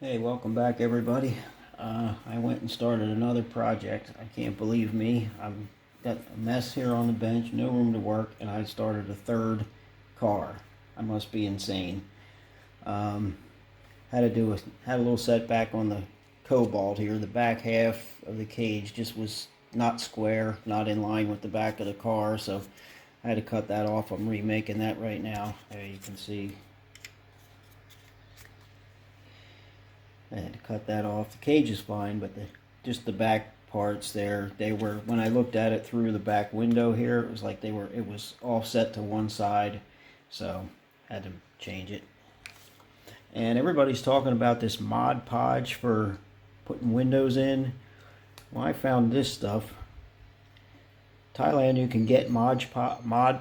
Hey, welcome back everybody. I went and started another project. I can't believe me. I've got a mess here on the bench, no room to work, and I started a third car. I must be insane. Um, had a little setback on the Cobalt here. The back half of the cage just was not square, not in line with the back of the car, so I had to cut that off. I'm remaking that right now. There you can see I had to cut that off. The cage is fine, but just the back parts there, they were, when I looked at it through the back window here, it was like it was offset to one side, so had to change it. And everybody's talking about this Mod Podge for putting windows in. Well, I found this stuff. Thailand, you can get Mod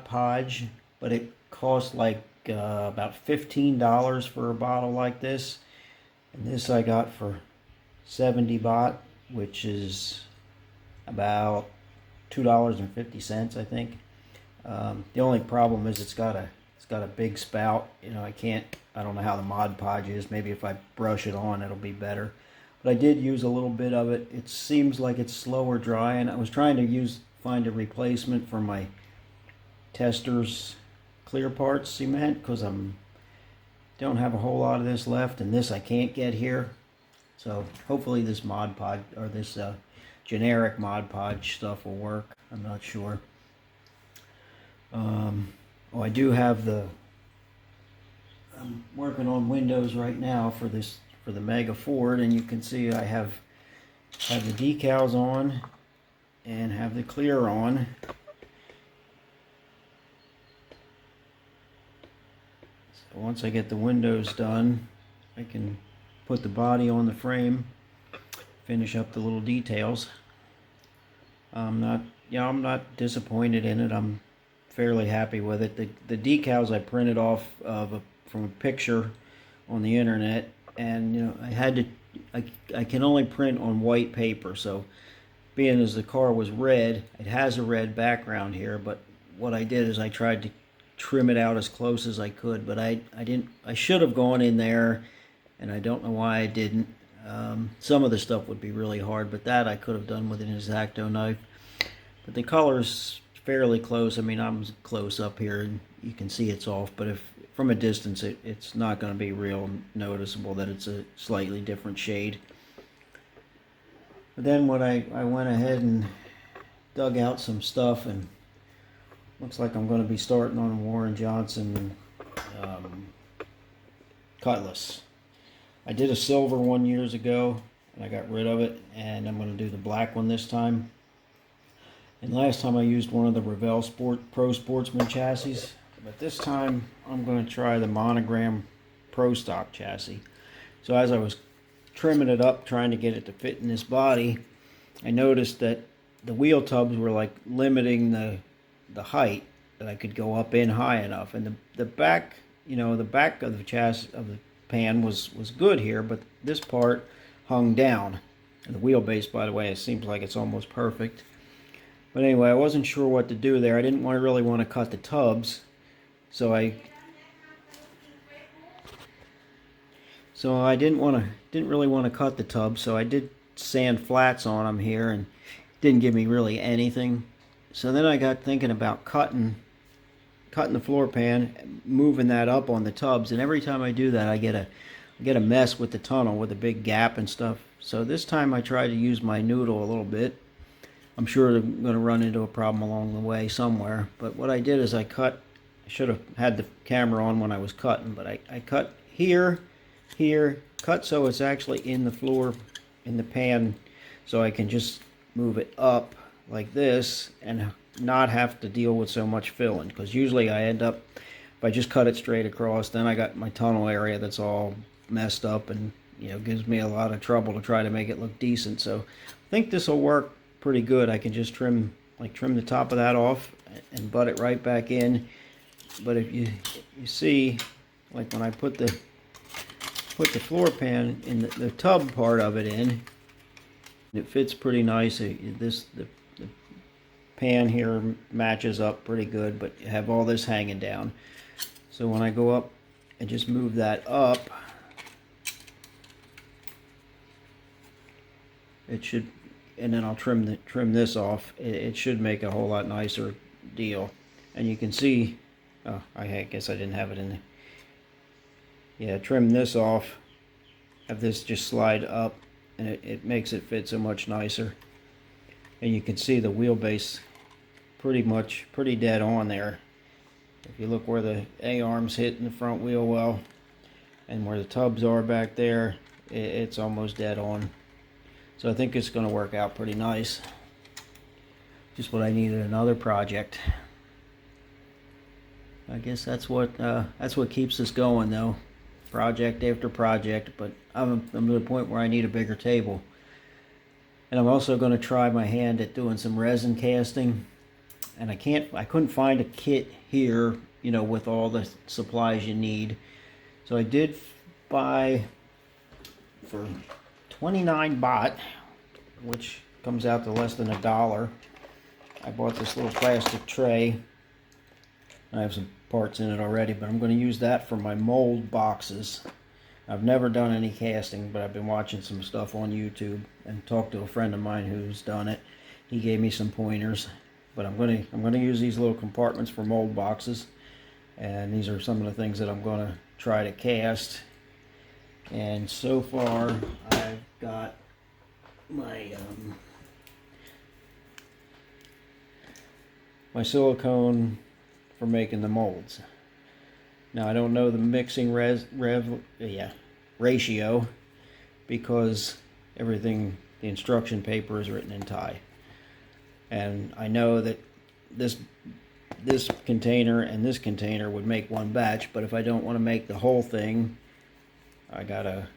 Podge, but it costs like about $15 for a bottle like this. And this I got for 70 baht, which is about $2.50, I think. The only problem is it's got a big spout. You know, I don't know how the Mod Podge is. Maybe if I brush it on, it'll be better. But I did use a little bit of it. It seems like it's slower drying. I was trying to find a replacement for my Testors clear parts cement because don't have a whole lot of this left, and this I can't get here. So hopefully this Mod Podge or this generic Mod Podge stuff will work. I'm not sure. I do have I'm working on windows right now for the Mega Ford, and you can see I have the decals on and have the clear on. Once I get the windows done, I can put the body on the frame, finish up the little details. I'm not disappointed in it. I'm fairly happy with it. The decals I printed off from a picture on the internet, and I can only print on white paper. So, being as the car was red, it has a red background here. But what I did is I tried to trim it out as close as I could, but I should have gone in there, and I don't know why I didn't. Some of the stuff would be really hard, but that I could have done with an X-Acto knife. But the color's fairly close. I mean, I'm close up here and you can see it's off, but if from a distance it's not going to be real noticeable that it's a slightly different shade. But then when I went ahead and dug out some stuff, and looks like I'm going to be starting on a Warren Johnson Cutlass. I did a silver one years ago, and I got rid of it, and I'm going to do the black one this time. And last time I used one of the Revell Pro Sportsman chassis, but this time I'm going to try the Monogram Pro Stock chassis. So as I was trimming it up, trying to get it to fit in this body, I noticed that the wheel tubs were like limiting the height that I could go up in high enough, and the back, the back of the chassis of the pan was good here, but this part hung down. And the wheelbase, by the way, it seems like it's almost perfect. But anyway, I wasn't sure what to do there. I didn't really want to cut the tubs, so I didn't really want to cut the tubs, so I did sand flats on them here, and it didn't give me really anything. So then I got thinking about cutting the floor pan, moving that up on the tubs, and every time I do that, I get a mess with the tunnel with a big gap and stuff. So this time I tried to use my noodle a little bit. I'm sure I'm going to run into a problem along the way somewhere. But what I did is I should have had the camera on when I was cutting, but I cut here, cut so it's actually in the floor, in the pan, so I can just move it up like this and not have to deal with so much filling. Because usually I end up, if I just cut it straight across, then I got my tunnel area that's all messed up, and gives me a lot of trouble to try to make it look decent. So I think this will work pretty good. I can just trim the top of that off and butt it right back in. But if you see, like when I put the floor pan in the tub part of it in, it fits pretty nice. The pan here matches up pretty good, but you have all this hanging down. So when I go up and just move that up, it should, and then I'll trim this off. It should make a whole lot nicer deal. And you can see, oh, I guess I didn't have it in there. Yeah, trim this off, have this just slide up, and it makes it fit so much nicer. And you can see the wheelbase pretty dead on there. If you look where the A-arms hit in the front wheel well, and where the tubs are back there, it's almost dead on. So I think it's going to work out pretty nice. Just what I needed, another project. I guess that's what keeps us going, though. Project after project. But I'm to the point where I need a bigger table. And I'm also going to try my hand at doing some resin casting. And I couldn't find a kit here, you know, with all the supplies you need. So I did buy for 29 baht, which comes out to less than $1. I bought this little plastic tray. I have some parts in it already, but I'm going to use that for my mold boxes. I've never done any casting, but I've been watching some stuff on YouTube and talked to a friend of mine who's done it. He gave me some pointers, but I'm going to use these little compartments for mold boxes, and these are some of the things that I'm going to try to cast. And so far I've got my my silicone for making the molds. Now I don't know the mixing ratio, because everything, the instruction paper is written in Thai, and I know that this container and this container would make one batch, but if I don't want to make the whole thing, I gotta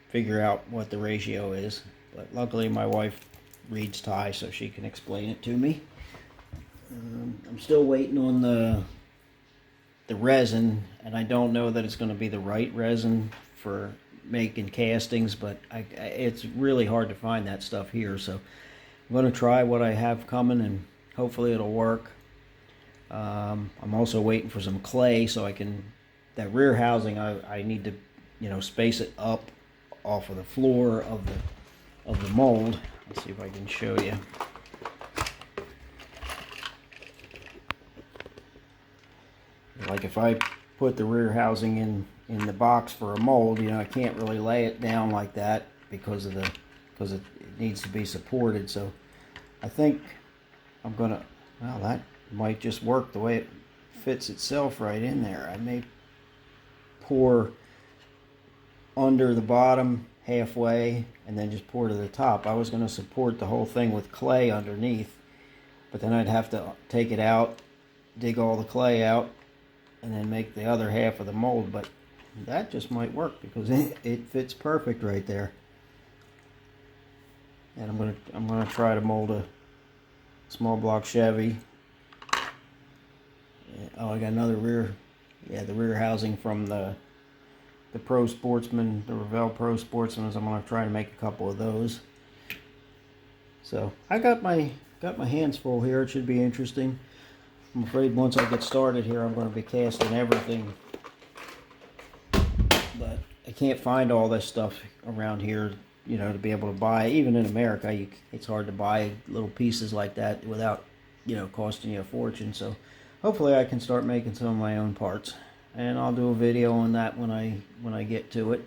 figure out what the ratio is. But luckily my wife reads Thai, so she can explain it to me. I'm still waiting on the resin, and I don't know that it's going to be the right resin for making castings, but it's really hard to find that stuff here, so I'm going to try what I have coming, and hopefully it'll work. I'm also waiting for some clay, so I can, that rear housing, I need to, you know, space it up off of the floor of the mold. Let's see if I can show you. Like if I put the rear housing in the box for a mold, you know, I can't really lay it down like that because it needs to be supported. So I think I'm gonna, well, that might just work the way it fits itself right in there. I may pour under the bottom halfway and then just pour to the top. I was going to support the whole thing with clay underneath, but then I'd have to take it out, dig all the clay out, and then make the other half of the mold. But that just might work because it fits perfect right there. And I'm gonna try to mold a small block Chevy. Oh, I got another rear, the rear housing from the Pro Sportsman, the Revell Pro Sportsman. I'm gonna try to make a couple of those. So I got my hands full here. It should be interesting. I'm afraid once I get started here, I'm going to be casting everything, but I can't find all this stuff around here, you know, to be able to buy. Even in America, it's hard to buy little pieces like that without, you know, costing you a fortune. So hopefully I can start making some of my own parts, and I'll do a video on that when I get to it.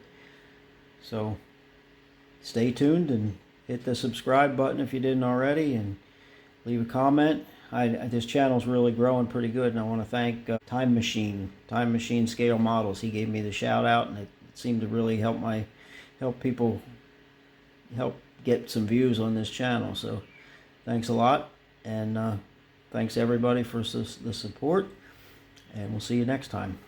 So stay tuned and hit the subscribe button if you didn't already, and leave a comment. This channel's really growing pretty good, and I want to thank Time Machine Scale Models. He gave me the shout out, and it seemed to really help people get some views on this channel. So thanks a lot, and thanks everybody for the support, and we'll see you next time.